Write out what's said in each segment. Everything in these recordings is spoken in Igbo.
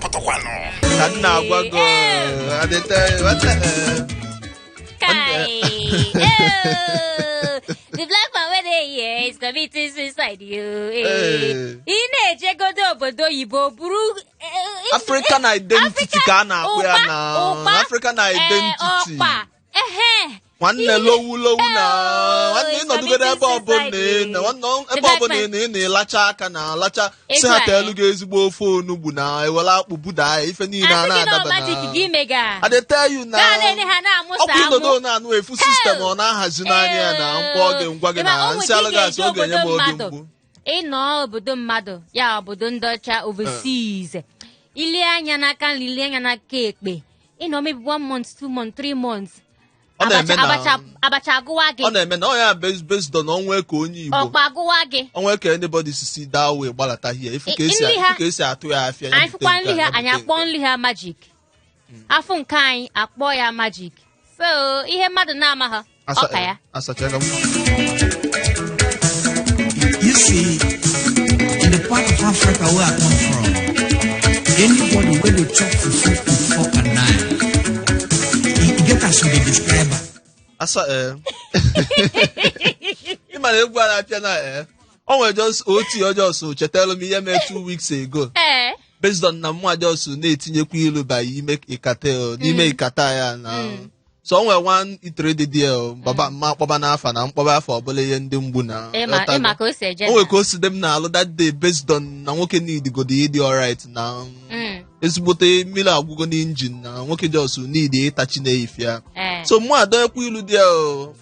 pụtakwano. Kanna agwago. Adete what Kai. The black man where they here is committing suicide you. Ine jegodo obodo oyibo buru African identity ka na-akpụ ya na African identity. Nwanne lowu na nwanne ịnọdụgoro ebe ọbụla na-elacha aka na alacha si ha teelu gị ezigbo ofe onugbu na ewere akpụ buda ife niile a na-adaba na I dey tell you na ọkụ ịnọdụ na-anụ efu sistem ọ na-ahazi n'anya ya na mkpọ gị ngwa gị na nsị alụghị asị oge nye m obi mgbu ịnọ obodo mmadụ ya obodo ndị ọcha overseas ili anya n'aka nri ili anya n'aka ekpe ịnọ maybe 1 month 2 months 3 months abacha agụwa gị ọ na-eme na ọ ya based on onwe ka onye Igbo ọkpa agụwa gị onwe ka anybody si daa wee gbalata hie ifu ka esi atụ ya afịa anyị fụkwa nri ha anyị akpọ nri ha magic afọ nke anyị akpọ ya magic so ihe mmadụ na-amaghị ọka ya asachaga m. You see, in the part of Africa where I come from, anybody when they chop fufu with fork and knife, you get as they describe it. Asa ịmara egwu a na-apịa na o nwere just oti ọjọọ so chetara m ihe mee 2 weeks ago based on na mwa just na-etinyekwa ilu ba ime ikate n'ime ikata ya na so onwe one itrade deal baba ma kpọba n'afa na mkpọba afọ ọbụla ihe ndị mgbu na ịma ka o si eje onwe ka o si dem na alụ that day based on na nwoke need go dị alright na ezigbote mmiri agwụgo n'injin na nwoke jos need ịtachi na-eyifia so mụ adọnyekwa ilu dị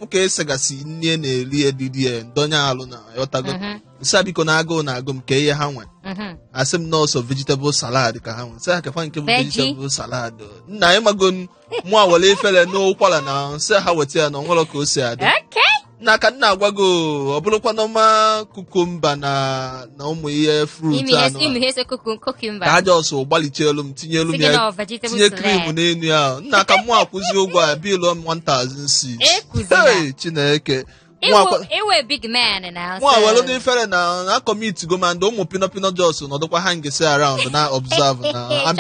fụ ka esegasị nne na-eri edidi ndonye alụ na yotago nsa biko na agụụ na agụ m ka ihe ha nwe asị m nọọsọ vegetable salad ka ha nwe sị ha kekwa nke bụ vegetable salad nna anyị mago mụ awere efere n'ụkwara na nsị ha weta ya na onwere ka o si adị na ka nna agwago ọ bụrụkwa n'ọma kukumba na ụmụ ihe fruit ka ha jọsụ gbaliche elu m tinye elu m ya tinye krim n'elu ya nna ka mụ akwụzi ụgwọ a bilu 1,006 Chineke Ewe big man now. Well, ndị fere na commit go man ụmụ pino jos nọdụkwa ha ngesi around na observe na and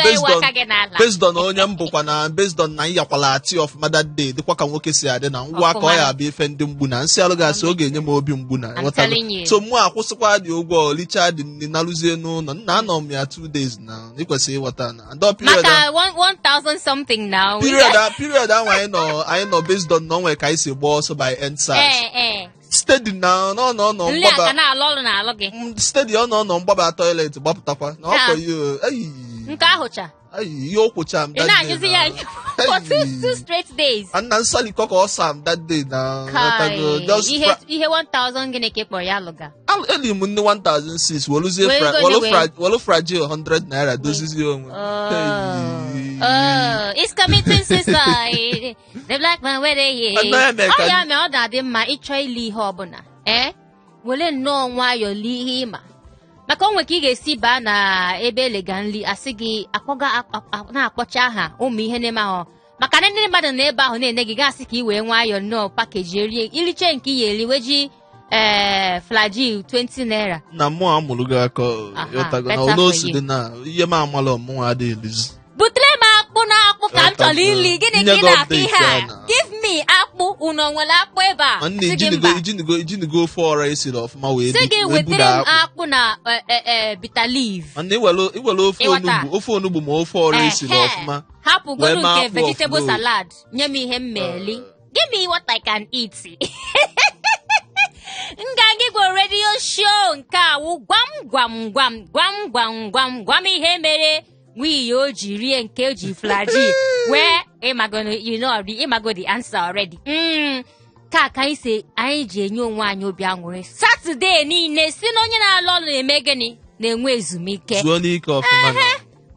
based on onye mbụkwa na based on na yakwala ati of mother day dịkwa ka nwoke si adị na ngwa ka ọ ya abịa ife ndị mgbu na nsị alụ gasị oge enye m obi mgbu na so mụ akwụsịkwa dị ụgwọ licha dị nri narụzie n'ụlọ nna anọ m ya 2 days na ịkwesịrị ịghọta na and maka 1,000 something now period ahụ anyị nọ based on na onwe ka anyị si gba ọsọ by end size steady na no mgbaba na alọ na alọ gị steady no mgbaba toilet gbapụtakwa na ọkọ you nke ahụcha ihe okwucha m that day na-ajụzi ya for 2 straight days and nsali kọkọ ọsam that day na just ihe 1,000 gịnị ka ịkpọrọ ya alụga eli m nne 1,006 wolu fragile 100 naira dozizi onwe it's committing suicide. The black man where they here. Ya me ọ dị mma ịchọ ili ihe ọbụla wele nnọọ nwayọ li ihe ịma maka onwe ka ị ga-esi baa na ebe elega nri asị gị akpọga na-akpọcha aha ụmụ ihe na-eme ahụ maka na ndị mmadụ na ebe ahụ na-ene gị gasị ka ị wee nwayọ nnọọ pakeji erie iriche nke ị ga-eri weji flagil 20 naira na mụ amụrụ gị aka yotago na ụlọosi dị na ihe m amala ọmụnwa adịghị elizi butere m akpụ na akpụ ka m chọrọ ili gịnị ka ị na-akpụ ihe a give me akpụ unu nwere akpụ ebe a ijinigo ofe ọra esiri ọfụma wee sị gị wetere m akpụ na bitter leaf iwere ofe onugbu ma ofe ọra esiri ọfụma hapụgoro nke vegetable salad nye m ihe mmeli give me what I can eat nganga igwe radio show nke awụ gwam gwam gwam ihe mere nwiyi o ji rie nke o ji flagy wee ịmago the answer already ka anyị ji enye onwe anyị obi aṅụrị Saturday niile si na onye na-alụ ọrụ na-eme gịnị na-enwe ezumike zuo n'ike ọfụma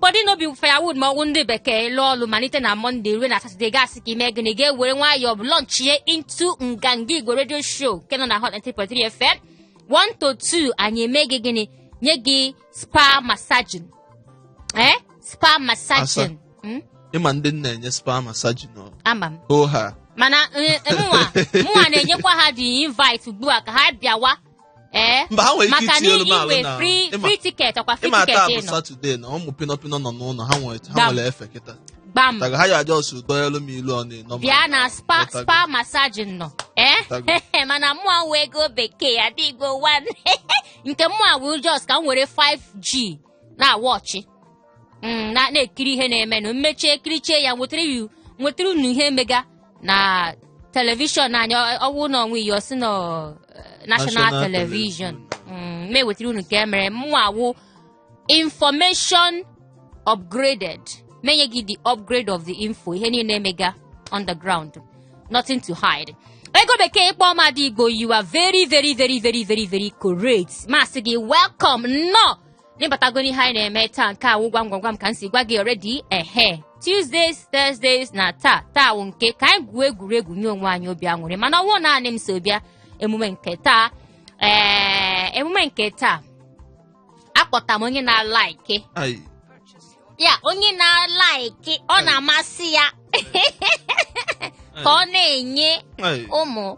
bọdị n'obi firewood ma ọgwụ ndị bekee lụọ ọrụ malite na Monday ruo na Saturday gasị ka ime gịnị ga-ewere nwayọọ lọnchie into nganga igwe radio show nke nọ na Hot 93.3 FM 1 to 2 anyị eme gị gịnị nye gị spa massaging spa massaging ịma ndị na-enye spa massaging ama m oha mana mụnwa na-enyekwa ha dị invite ugbu a ka ha bịawa mba ha nwere ike itinye elu maka na free ticket ọkwa free ticket ịma taa Saturday na ụmụ pinọpinọ nọ n'ụlọ ha nwere efe kịta gbam ha ya ajọ su doelu m ilu ọ bịa na spa massage nọ mana mụa wee ego bekee adịgo 1 nke mụa wee just ka m were 5G na wọchị na-ekiri ihe na-emenụ mmechi ekirichie ya nwetara unu ihe emega na telivishọn anya ọwụ na ọnwa iyi osi na national television me wetara unu nke emere mụa wụ information upgraded menye gị the upgrade of the info ihe niile emega underground nothing to hide. Ego bekee ịkpọ ọmadị Igbo, you are very very very very very very correct. Masị gị welcome no n'ịbatago n'ihe anyị na-eme taa nke awụ gwam gwam gwam ka m si gwa gị already Tuesdays, Thursdays na taa wụ nke ka anyị gwuo egwuregwu nye onwe anyị obi aṅụrị mana ọwụ naanị m so bịa emume nke taa akpọta m onye na-like ya onye na-like ọ na-amasị ya ka ọ na-enye ụmụ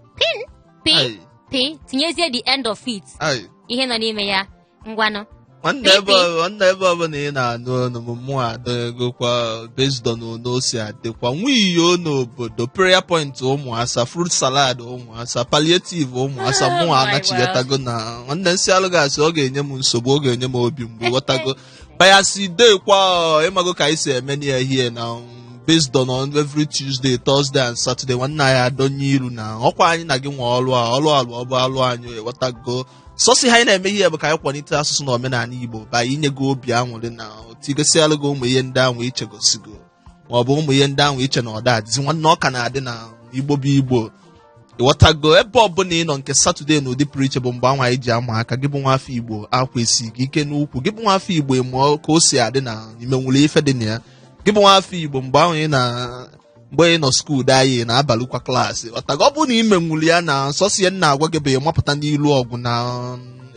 pin tinyezie the end of it ihe nọ n'ime ya ngwanụ nwanne ebe ọbụla ị na-anụ ọnụ mmụọ adịgokwa based on osi adịkwa nwiyo n'obodo prayer point ụmụasa fruit salad ụmụasa palliative ụmụasa mmụọ anachiyetago na nwanne nsị alụgasị ọ ga-enye m nsogbu ọ ga-enye m obi mgbe ghọtago bayasi dekwa ịmago ka anyị si eme n'ihe na based on every Tuesday, Thursday and Saturday nwanne anyị adonye iru na ọkwa anyị na gị nwe ọlụ ọ bụ alụ anyị ewetago sọsị ha anyị na-eme ihe bụ ka anyị kwalite asụsụ na omenala Igbo ba inye gị obi aṅụrị na otigosialụ gị ụmụ ihe ndị ahụ ichegosigo maọbụ ụmụ ihe ndị ahụ iche na ọda adịzi nwanne ọka na-adị na Igbo bụ Igbo ịghọtago ebe ọbụla ị nọ nke Saturday na ụdị pụrụ iche bụ mgbe anwa anyị ji ama aka gị bụ nwa afọ Igbo akwesị gị ike n'ukwu gị bụ nwa afọ Igbo mụọ ka o si adị na ime nwere ife dị na ya gị bụ nwa afọ Igbo mgbe ị nọ skuul anyị na-abalịkwa klaasị ọtago ọ bụ na imenwuli ya na nsọsi ya na-agwa gị bụ ịmapụta n'ilu ọgụ na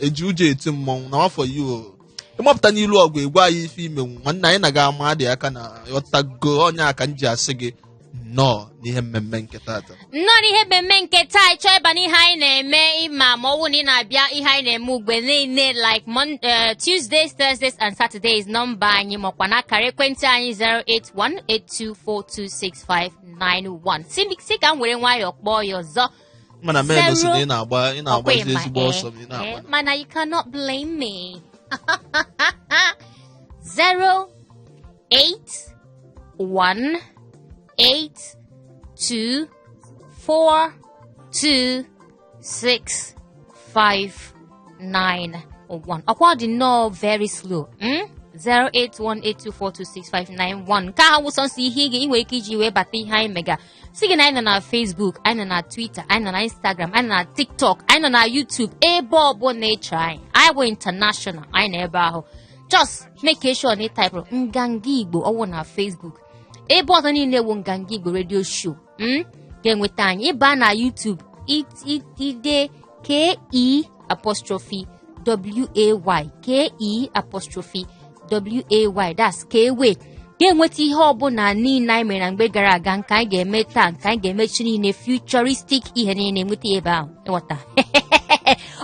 eji ụjọ eti mmọnwụ na afọ yi ịmapụta n'ilu ọgụ egwa anyị ife imenwu nwanne anyị na-aga ama adị aka na ọtago onye aka m ji asị gị nnọọ n'ihe mmemme nke taata ịchọ ịba n'ihe anyị na-eme ịma ma ọwụ na ị na-abịa ihe anyị na-eme ugbe niile like Tuesdays, Thursdays and Saturdays nọmba anyị makwa na akara ekwentị anyị 08182426591 si ka m were nwayọọ kpọọ ya ọzọ mana medosi na ị na-agbazi ezigbo ọsọ mana you cannot blame me 08182426591 ọkwa dị nnọọ very slow 08182426591 ka ha wụsọ nsọ ihe ị nwere ike iji wee bata ihe anyị mega si gị na anyị nọ na Facebook, anyị nọ na Twitter, anyị nọ na Instagram, anyị nọ na TikTok, anyị nọ na YouTube ebe ọbụla ị chọrọ anyị bụ international anyị nọ ebe ahụ just make sure na ị taịpụrụ nganga Igbo ọwụ na Facebook ebe ọzọ niile wụ nganga Igbo radio show ga-enweta anyị ịba na YouTube ide KE'Way KE'Way that's Kway ga-enweta ihe ọbụla niile anyị mere na mgbe gara aga nke anyị ga-eme taa nke anyị ga-emechi niile futuristic ihe niile enweta ebe ahụ ịghọta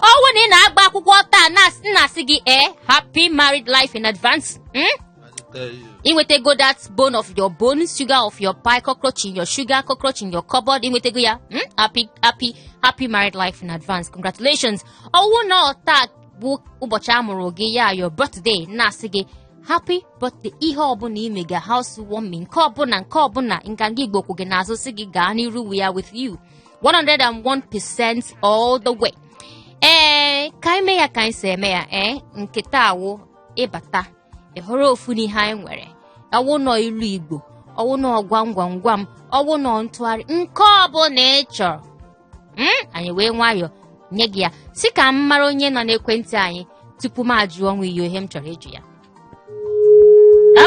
ọwụ na ị na-agba akwụkwọ taa na-asị gị happy married life in advance inwetego that bone of your bone, sugar of your pie, cockroach in your sugar, cockroach in your cupboard inwetego ya happy married life in advance congratulations ọwụ na taa bụ ụbọchị amụrụ gị ya your birthday na-asị gị happy birthday ihe ọbụla imega housewarming nke ọbụla nganga Igbo kwụ gị n'azụ sị gị gaa n'iru ya with you 101% all the way ka ime ya ka anyị si eme ya nke taa wụ ịbata ịhụrụ ofu n'ihe anyị nwere ọwụ nọ ilu Igbo ọwụ nọ gwam gwam gwam ọwụ nọ ntụgharị nke ọbụla ị chọrọ anyị wee nwayọọ nye gị ya si ka m mara onye nọ n'ekwentị anyị tupu m ajụọ ọnwa ihe m chọrọ ịjụ ya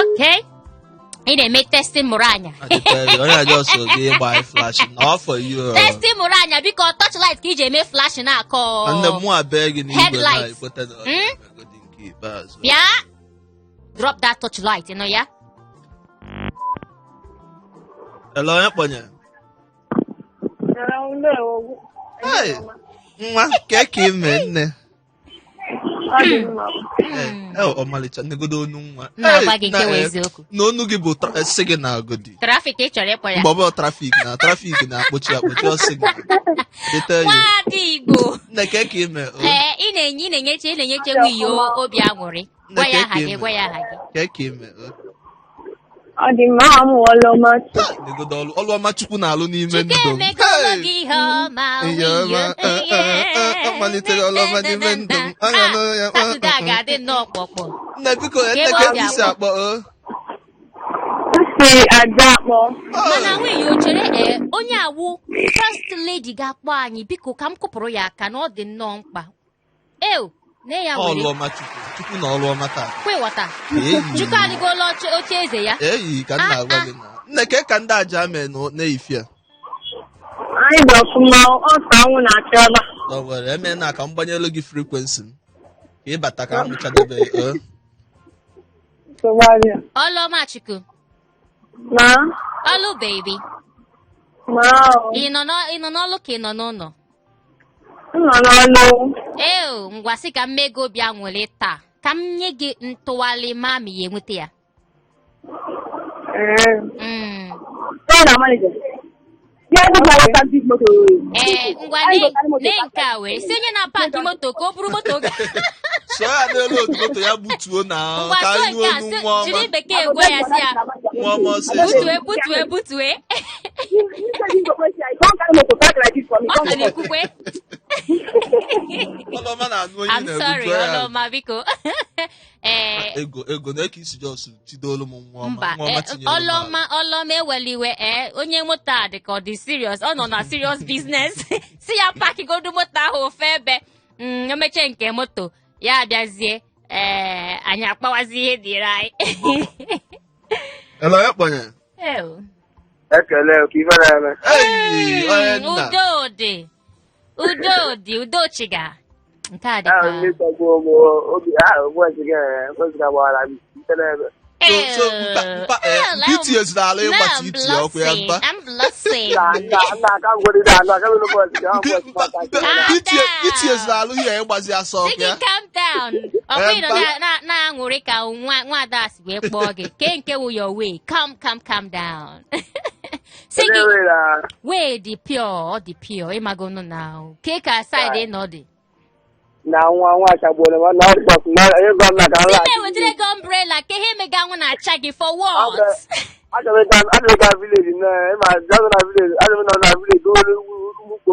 okay ị na-eme testing mụrụ anya testing mụrụ anya biko torchlight ka iji eme flash na-akọ headlight bịa drop that torchlight you know ya hello onye kpọnye nwa ka ime nne ọmalịcha negodo onu nwa na-agwa gị nke wụ eziokwu na onu gị bụ sị gị na agodi trafik ị chọrọ ịkpọ ya mgbe ọbụla trafik na-akpọchi ọsị gị nwaadị Igbo nneke ka ime ị na-enyeche nwunye obi aṅụrị gwa ya aha gị ka ime ọ dị mma amụ negodo ọlụọma Chukwu na-alụ n'ime ndụ malitere ọlụọma n'ime ndụ m nne biko eke ndị si akpọ mana nwunye o chere onye awụ first lady ga-akpọ anyị biko ka m kụpụrụ ya aka na ọ dị nnọọ mkpa nne ya ọlụọma Chukwu na ọlụọma taa kwewata Chukwu adịgola oche eze ya eyi ka m na-agwa gị na nneke ka ndị aja mee n'efia anyị dị ọfụma ọsọ anwụ na-achọba ọ nwere eme na ka m gbanyelu gị frekwensi m ka ịbata ka m mụchadebe ọlụọma Chukwu ọlụ baby ị nọ n'ọlụ ka ị nọ n'ụlọ ngwa sị ka m mee gị obi aṅụrị taa ka m nye gị ntụgharị ma ya enweta ya ngwa nee nke a wee si onye na-apaki moto ka o buru moto so ya n'elu otu moto ya butuo na ka anyị onu nwa ọma jiri bekee gwa ya si ya nwa ọma butue ọ sị na-ekwukwe ọlọma na-anụ onye I'm sorry ọlọma biko ego na-eke isi jos chidolu m nwa mba ọma ọlọma eweliwe onye moto a dị ka ọ dị serious ọ nọ na serious business si ya pakigodu moto ahụ ofe ebe emeche nke moto ya abịazie anyị akpawazi ihe dịrị anyị ele ya kpọnye ekele ka ife na-eme udo dị udochiga nke a BTS na-alụ ịgbachi iti ọkụ ya mba BTS na-alụ ihe ịgbazi asa ọkụ ya calm down ọkụ na-aṅụrị ka nwaada si wee kpọọ gị ke nke wụ your way calm down si gị wee dị pure ọ dị pure ịmagonụ na ke ka side nọ dị na nwa achagbuola m na ọdịkọs na ego m na ka nla ime wetara gị umbrella ka ihe mega anwụ na-acha gị for what adịghị village na ma jago na village adịghị nọ na village olu ugbo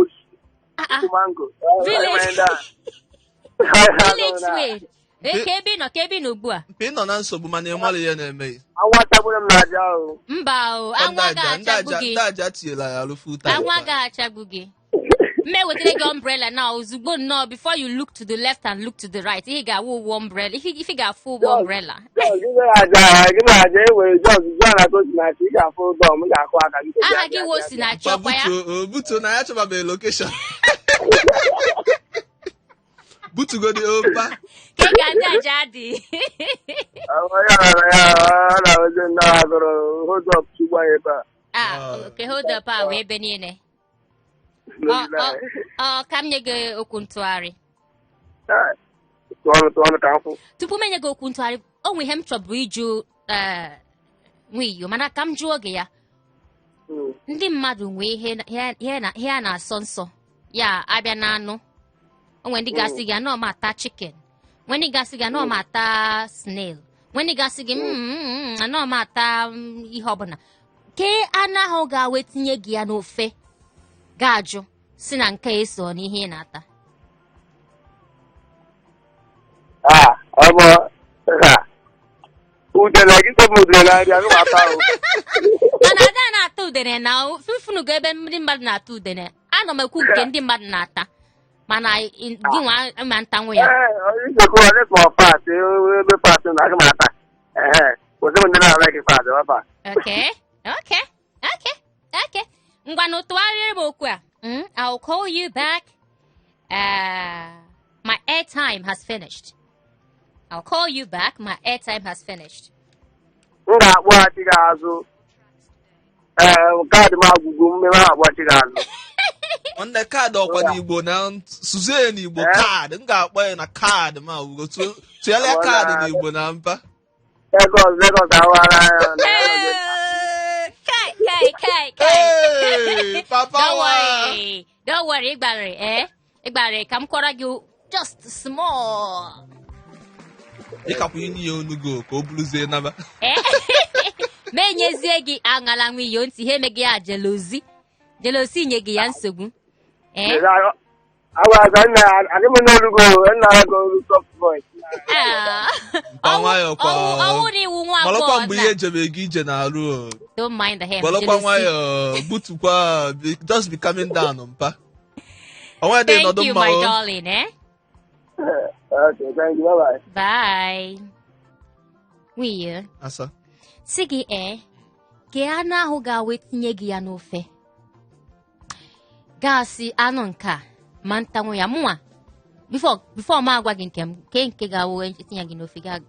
mango village way ka ebe nọ ugbu a mpe ị nọ na nsogbu mana ịmalụ ihe na-eme anwa achagbuola m na aja ahụ mba anwa ga-achagbu gị ndị aja tinyela ya alụfu taa anwa ga-achagbu gị mme wetara gị umbrella na ozugbo nnọọ before you look to the left and look to the right ihe ga-awụ ụgwọ umbrella if ị ga-afụ ụgwọ umbrella aha gị wo si na chọkwa ya butuo na ya chọbabeghị lokeshọn butugodi oba ka ị ga ndị aja dị oke hold up a wee ebe niile ka m nye gị okwu ntụgharị tupu m enye gị okwu ntụgharị o nwe ihe m chọburu ịjụ nwiyo mana ka m jụọ gị ya ndị mmadụ nwee ihe a na-asọ nsọ ya abịa na anụ onwe ndị gasị gị anọ ma ata chicken nwe ndị gasị gị anọ ma ata snail nwe ndị gasị gị anọ ma ata ihe ọbụla ke anụ ahụ ga-awe tinye gị ya n'ofe ga-ajụ si na nke eso n'ihe ị na-ata mana ada na-ata udene na fụfụnụgo ebe ndị mmadụ na-ata udene anọ m ekwu nke ndị mmadụ na-ata mana gị nwa ma ntanwu ya okay ngwa na tụgharịrị m okwu a I'll call you back my airtime has finished I'll call you back my airtime has finished m ga-akpọghachi gị azụ kaadị m agwụgwụ mmemme akpọghachi gị azụ Nne kaadị ọkwa n'Igbo na Suzie n'Igbo kaadị m ga-akpọ ya na kaadị ma ugo tụgharịa kaadị n'Igbo na mpa. Lagos awara ya. Kai. Papa Don't worry, Igbare, come kwara gị just small. Ịkakwa inye ya onugo ka o buluzie naba. Menyezie gị aṅala nwa iyo ntị ha emeghị ya jelozi nye gị ya nsogbu. Gbalọkwa mgbe ihe ejebe gị ije na-arụ. Don't mind the hair. Gbalọkwa nwayọ butukwa just be coming down mpa. Thank you, my darling. Okay, thank you. Bye-bye. Bye. Nwunye. Asa. Si gị ka anụ ahụ ga-awa etinye gị ya n'ofe. Gasị anụ nke a ma ntanwu ya mụnwa. Before ma agwa gị nke m nke ga-awa etinye gị n'ofe ga.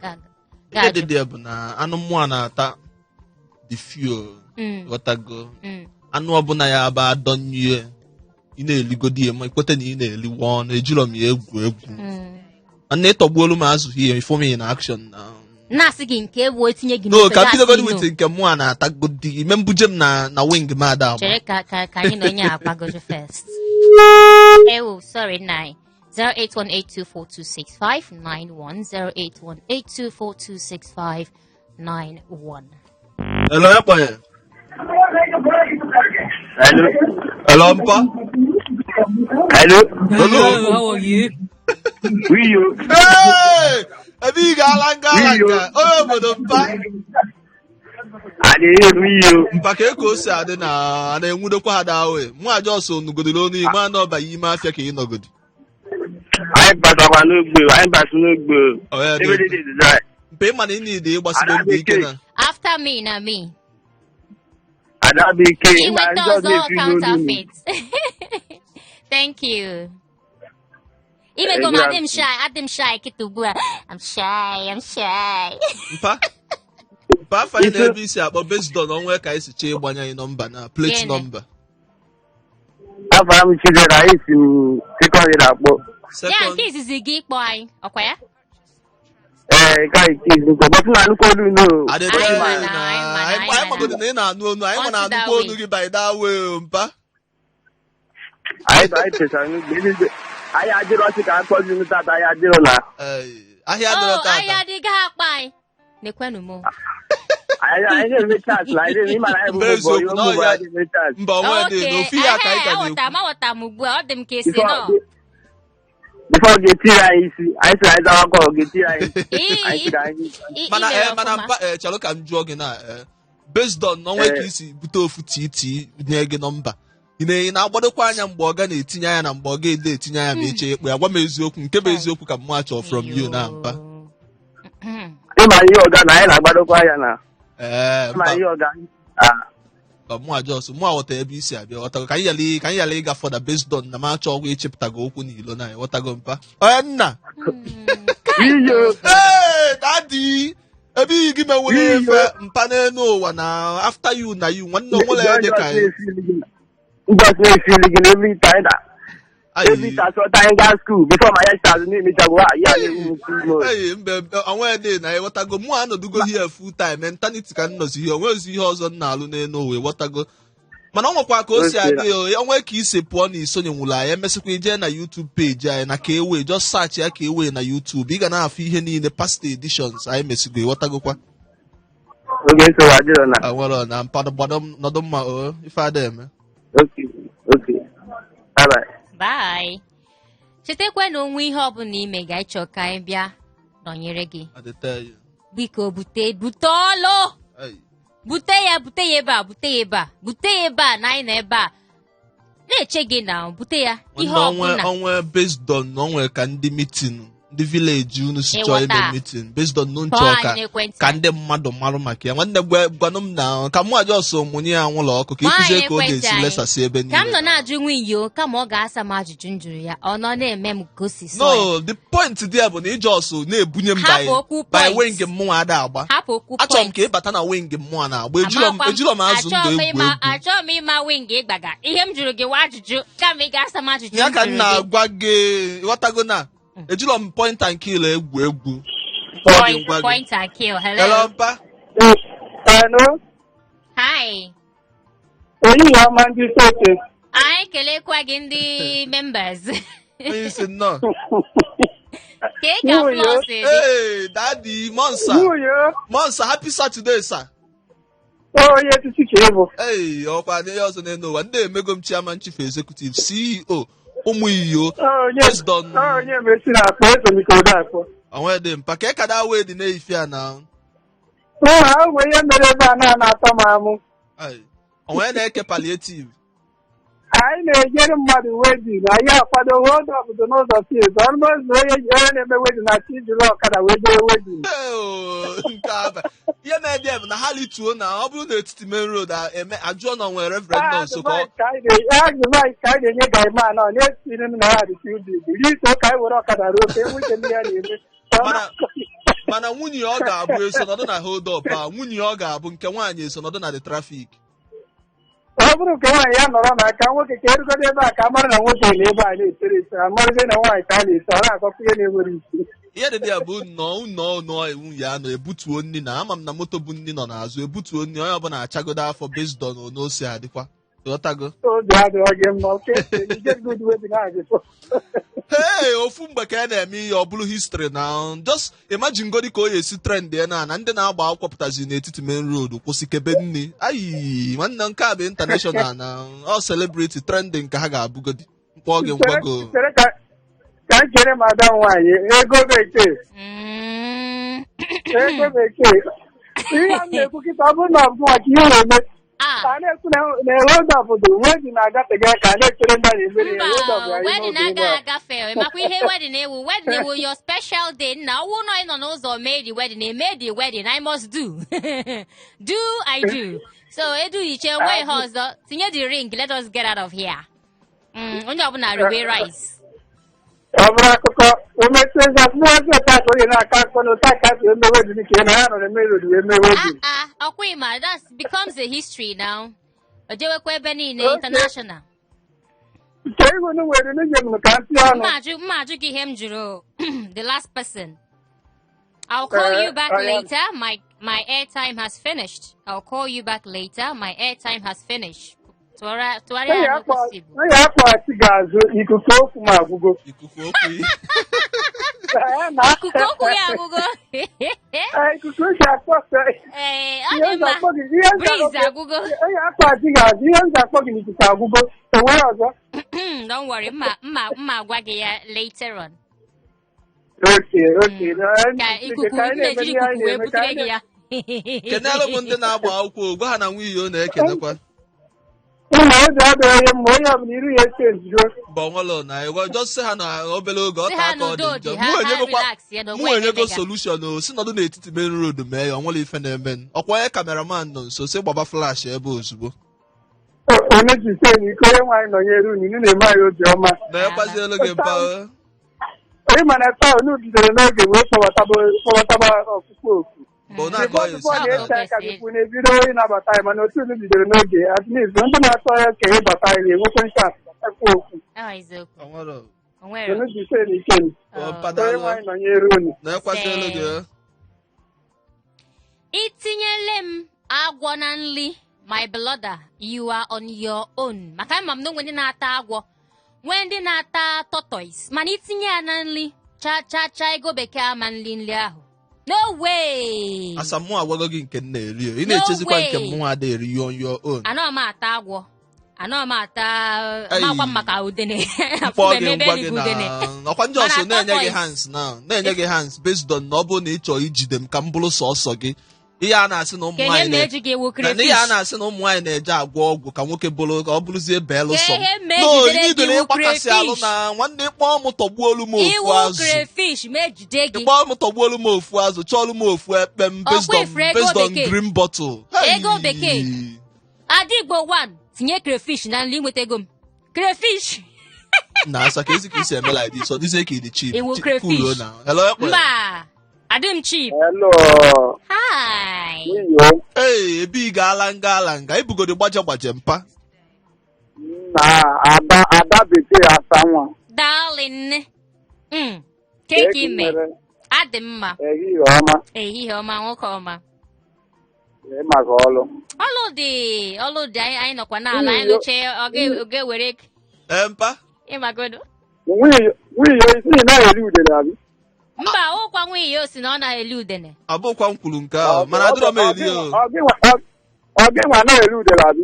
Ihe dị bụ na anụ mmụọ na-ata the fuel. Ghọtago. Anụ ọbụla ya bụ adọnyue. Ị na-eligodi ya ma ikwete na ị na-eliwa ọnụ ejiro m ya egwu. Ana ịtọgbuolu m azụ ihe ifo m in action na. Na-asị gị nke ewu etinye gị n'ofe. No, ka bidogodi wit nke mmụọ na-atagodi ime mbuje m na wing m ada. Chere ka anyị na onye akwagojo first. Sorry, 08182426591 08182426591. Hello, Ekpoye. Hello, Mpa. Hello. How are you? You. Hey! Abi galanga. Oh, bodo Mpa. Mpa ka eko si adị na enwudokwa ha dawe. Mụ aja so nugodolo onu ime anọ ba ime afia ka ịnọgodi. Anyị batakwa n'ogbe, anyị batu n'ogbe. Mpa ịma na ị na-ide ịgbasido ndị ike na. After me na me. Adabike. You went those all counterfeits. Thank you. Even go I'm shy, kitubua. I'm shy. Mpa fanye na ebe isi akpọ based on onwe ka isi chee gbanya anyị nọmba na plate number. Afara m chidera isi m second year akpọ. Ya nke izizi gị kpọ anyị, ọkwa ya? Ka ikizi nke ọgbọtụ na nnukwu olu no. Anyị magodi na ị na-anụ onu, anyị ma na-anụkwa onu gị by that way Mpa. Anyị pesara n'ugbo. Anyị adịrọ ọchị ka akpọzi m tata anyị adịrọ na. Ahịa adịrọ tata. Ahịa adịghị akpa anyị. Nekwenu mo. Anyị na-eme chat na anyị ịma na anyị bụ ụgbọ ihe ụgbọ anyị na-eme chat. Mba onwe dị n'ofi ya ka anyị ka na-ekwu. Aghọta m ugbu a ọ dị m ka esi nọ. Before ga-etiri anyị isi, anyị sị anyị zawa kọrọ ga-etiri anyị. Mana Mpa chalụ ka m jụọ gị na based on n'onwe ka isi bute ofu titi nye gị nọmba. Ị na-agbadokwa anya mgbe ọ ga na-etinye anya na mgbe ọ ga-ede etinye anya ma eche ekpe agwa m eziokwu nke bụ eziokwu ka mụ achọ from you na Mpa. Ịma ihe ọga na anyị na-agbadokwa anya na. Ịma ihe ọga. Mụ ajọs mụ aghọta ebe isi abịa ghọtago ka anyị yala ịga fọda based on na m achọ ọgwụ echepụtago okwu n'ilo na ghọtago Mpa. Onye nna. Daddy. Ebe ị gị menwere efe Mpa n'elu ụwa na after you na you nwanne onwere ya dị ka anyị. Just make feeling every time that every time so time go school before my start need me to go onwe dị na ịghọtago mụ anọdugo here full time mentality ka nnọzi ihe onwezi ihe ọzọ na-alụ n'elu ụwa ịghọtago mana ọ nwekwa ka o si adị onwe ka isi pụọ na isonye nwụrụ anyị emesịkwa ije na YouTube page anyị na ka ewe just search ya ka ewe na YouTube ị ga na-afụ ihe niile past editions anyị mesigo ịghọtagokwa oge nsogbu adịrọ na nwere na mpadụ nọdụ mma ife ada eme. Okay. Bye. Chetakwa na onwe ihe ọbụla ime ga-achọ ka anyị bịa nọnyere gị. Biko bute ọlụ. Bute ya ebe a na anyị na ebe a. Na-eche gị na bute ya ihe ọbụla. Onwe based on onwe ka ndị meeting ndị village unu si chọọ ime meeting based on nụ nchọ ka ndị mmadụ marụ maka ya nwanne gwanụ m na ka mụ ajọ ọsọ mụnye ya nwụlọ ọkụ ka ịkụzie ka ọ ga-esi lesasị ebe niile ka m nọ na-ajụ nwa iyo kama ọ ga-asa m ajụjụ njụrụ ya ọ nọ na-eme m gosi so no the point there bụ na ịjọ ọsọ na-ebunye m by wing mmụọ ada agba achọrọ m ka ịbata na wing mmụọ na-agba ejiro m azụ ndụ egwu achọrọ m ịma wing ịgbaga ihe m jụrụ gị wa ajụjụ kama ị ga-asa m ajụjụ ya ka m na-agwa gị ghọtago na ejiro m point and kill egwu point and kill. Hello mpa Hello hi onye ma ndị sote anyị kelekwa gị ndị members onye isi nnọọ hey daddy Monsa happy Saturday sir onye titi ka ịbụ hey ọkwa na ihe ọzọ n'elu ụwa ndị emego m chairman chief executive CEO ụmụ iyo onye mesi na akpọ ezomike akpọ onwe dị mpa ka ka da wee dị n'ife a na onwe ihe mere ebe a na-atọ m amụ onwe na-eke palliative anyị na-enyere mmadụ wedin anyị akwado oge obodo n'ụzọ field ọnụmụzụ onye na-eme wedin na chi jiri ọkada wee jere wedin nke aba ihe na-ede bụ na ha lituo na ọ bụrụ na etiti main road eme ajụọ na onwe reverend nọọsụ ka anyị na-enye gaiman ọ na-etiri m na ha dị field ito ka anyị were ọkada ruo ka enwete ndị ya na-eme mana nwunye ọ ga-abụ esonọdụ na hold up a nwunye ọ ga-abụ nke nwaanyị esonọdụ na the traffic ọ bụrụ nke nwaanyị ya nọrọ n'aka nwoke ka erugodo ebe a ka a mara na nwoke na ebe a na-etere ese amarịzi na nwaanyị ka a na-ese ọ na-akọpụ ihe na-enwere isi ihe dị ya bụ nnọọ iwu ya nọ ebutuo nri na ama m na moto bụ nri nọ n'azụ ebutuo nri onye ọbụla achagodo afọ based on n'ose adịkwa ghọtago obi adịghị gị mma hey ofu mgbe ka a na-eme ihe ọ bụrụ history na just imagine godi ka o esi trend ya na ndị na-agba akwụkwọ pụtazi n'etiti main road kwụsị kebe nne ayi nwanne nke a bụ international na ọ celebrity trending ka ha ga-abụgodi mkpọ gị ngwago ka m chere madam nwaanyị ego bekee ihe a na-ekwu kịta ọ bụrụ na ọ bụ maka ihe na-eme ka a na-ekwu na hold up bụ wedin agafeghị ka a na-echere mmadụ emere wedin agaghị agafe makwa ihe wedin ewu your special day na ọwụ nọ ịnọ n'ụzọ mee the wedding I must do I do so eduhiche nwe ihe ọzọ tinye the ring let us get out of here onye ọbụla riwe rice ọ bụrụ akụkọ ometụza mmụọzi ụta ka onye na-aka akụkọ na ụta ka si eme wedin ka na ha nọ na road wee mee wedin ọkwa ịma that becomes a history now o jewekwa ebe niile international nke ihu nu nwere n'ije m ka ntị ọnụ mma ajụ gị ihe m jụrụ the last person I'll call you back later my airtime has finished I'll call you back later my airtime has finished Ntụgharị onye akpọghachi ga-azụ ikuku okwu ma agwụgo ikuku okwu ya agwụgo ikuku ji akpọsa ọ dị mma breeze agwụgo onye akpọghachi ga-azụ ihe nza akpọ gị n'ikuku agwụgo enwere ọzọ don't worry mma agwa gị ya later on ka ikuku na-eji ikuku wee butere gị ya kenelu m ndị na-agba akwụkwọ gwa ha na nwa iyo na-ekelekwa ụmụ ozi adịghị mma onye ọbụla iru ya esi ezigo bọnwelo na ịgwa jọsị ha na obere oge ọ ta aka ọ dị njọ mụ enyego solution o si nọdụ n'etiti main road mee ya onwere ife na-eme ọkwa onye kameraman nọ nso si gbaba flash ebe ozugbo onye ji ise n'ike onye nwaanyị nọnyere unu inu na-eme anyị obi ọma na-ekwazielu gị mpa onye mana taa unu bidoro n'oge wee kpọwataba ọkpụkpọ oku na-ese aka gịkwu na-ebido onye na-abata anyị mana otu unu bidoro n'oge at least ndị na-atọ ya ka ịbata anyị na-enwekwe nchans ekwe okwu unu ji ise n'ike onye nwaanyị nọnyere unu na-ekwazielu gị itinyele m agwọ na nri my brother you are on your own maka ama m na onwe ndị na-ata agwọ nwee ndị na-ata tortoise mana itinye ya na nri cha ego bekee ama nri ahụ no way asamụ agwago gị nke m na-eri ị na-echezikwa nke mmụọ ada eri on your own anọ m ata agwọ anọ m ata makwa maka udene mkpọ gị ngwa gị na ọkwa ndị ọsọ na-enye gị hands based on na ọ bụrụ na ị chọọ ijide m ka m bụrụ sọsọ gị ihe a na-asị na ụmụ nwaanyị na-eje agwọ ọgwụ ka nwoke bụrụ ka ọ bụrụzie belụsọ n'idere ịkpakasị alụ na nwanne ịkpọọ m tọgbuolu m ofu azụ ịkpọọ m tọgbuolu m ofu azụ chọọlụ m ofu ekpem based on green bottle ego bekee Adigbo 1 tinye crayfish na nri nweta ego m crayfish na asa ka ezi ka isi eme like this so this ka dị cheap ewu crayfish hello mba adịm cheap Hello. Hi. Hey, ebi ga-ala nga ibugodi gbaje mpa Na ada bekee asa nwa. Darling. Keki ime. Adị mma. Ehihie ọma nwoke ọma. Maka ọlụ. Ọlụ dị anyị nọkwa n'ala anyị lụche oge were mpa ịmagodo. Nwunye isi na-eri udele abi. Mba, ụkwa nwunye ya osi na ọ na-eli udene. Abụkwa m kwuru nke ahụ mana adịrọ m eli o. Ọ gị nwa na-eri udele abi.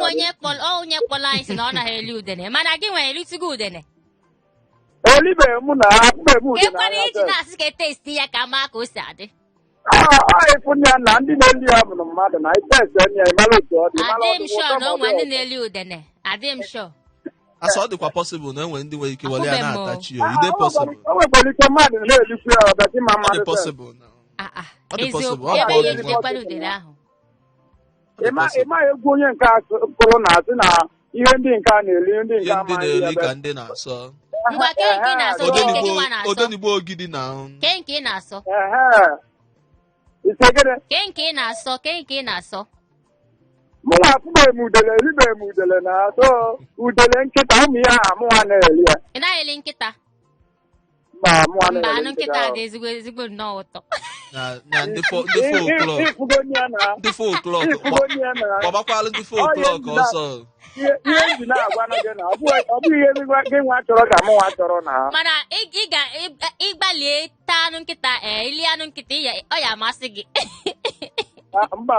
Onye kpọrọ anyị si na ọ na-eli udene mana gị nwere elitigo udene. Olibe mụ na akpụkpọ ebu udene. Ịkwara iji na-asị ka testi ya ka maa ka o si adị. Ịfụnya na ndị na-eli ya bụ mmadụ na itesti ya ịmara otu ọ dị. Adị m sure na o nwere ndị na-eli udene. Adị m sure. Asa ọ dịkwa possible na enwere ndị nwere ike were ya na-atachi ya ide possible. O nwekwara ike mmadụ na-elikwu ya ọbịa ma mmadụ. Ọ dị possible na. Ọ dị possible. Ebe ya ejikwara udene ahụ. Ịma egwu onye nke pụrụ na-asị na ihe ndị nke a na-eli ndị nke amaghị na-eli ka ndị na-asọ. Ngwa kenke na-asọ Odenigbo ogidi na. Kenke na-asọ. Kenke na-asọ. Mụnwa afụbe m udele elibe m udele na so udele nkịta ụmụ ya amụwa na-eli ya. Ị naghị eli nkịta? Mba anụ nkịta dị ezigbo nnọọ ụtọ. Na ndị 4 o'clock gbabakwalụ ndị 4 o'clock ọsọ. Ihe nji na-agwa na gị na ọ bụghị ihe gị nwa chọrọ ka mụ nwa chọrọ na. Mana ịgbalie taa anụ nkịta ili anụ nkịta ọ ya amasị gị. Mba,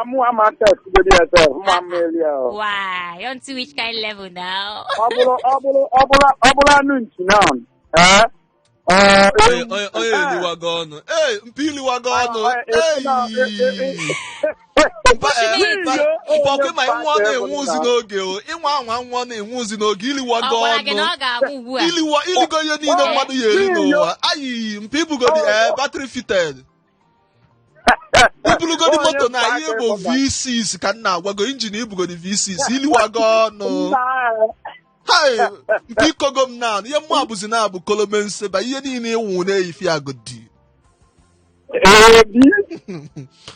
mụwa ma test godi yourself, mụwa mmeli ya. Why? On to which kind level now? Ọ bụrụ anụ nchi now. Onye eliwago ọnụ. Mpa iliwago ọnụ. Mpọkụ ma ịnwa na-enwe ozi n'oge o. Ịnwa anwa nwa na-enwe ozi n'oge iliwago ọnụ. Iligo ihe niile mmadụ ya eri n'ụwa. Ayi, mpa ibugodi battery fitted. Ibulugodi moto na ihe bụ V6 ka nna agwago injin ibugodi V6 iliwago ọnụ. Hai, ikogo m na ihe mma abụzi na abụ kolomense ba ihe niile ịnwụ na-eyifi agodi.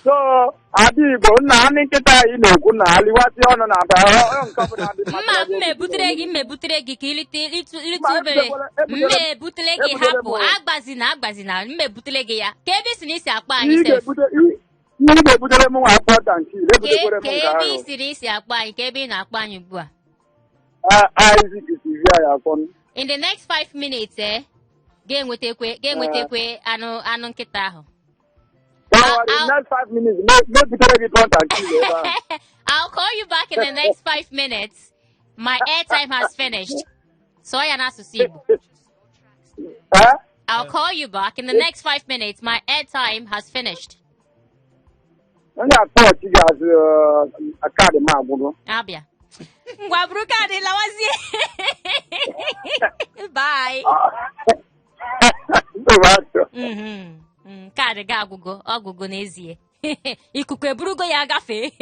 So, Adigbo nna anyị nkịta anyị na-ekwu na aliwati ọnụ na aba mmebutere gị ka ilite obere mmebutere gị hapụ agbazina mmebutere gị ya ka ebe isi na isi akpa anyị sef na-ebutere m nwa akpọ tanki ka ebe isiri isi akpa anyị ka ebe ị na-akpọ anyị ugbu a in the next 5 minutes ga-enwetakwe anụ nkịta ahụ. Next 5 minutes, I'll call you back in the next 5 minutes. My airtime has finished. So I am to see. I'll call you back in the next 5 minutes. My airtime has finished. Abia. Bye. Kaadị ga ọgụgụ n'ezie. Ikuku eburugo ya gafee.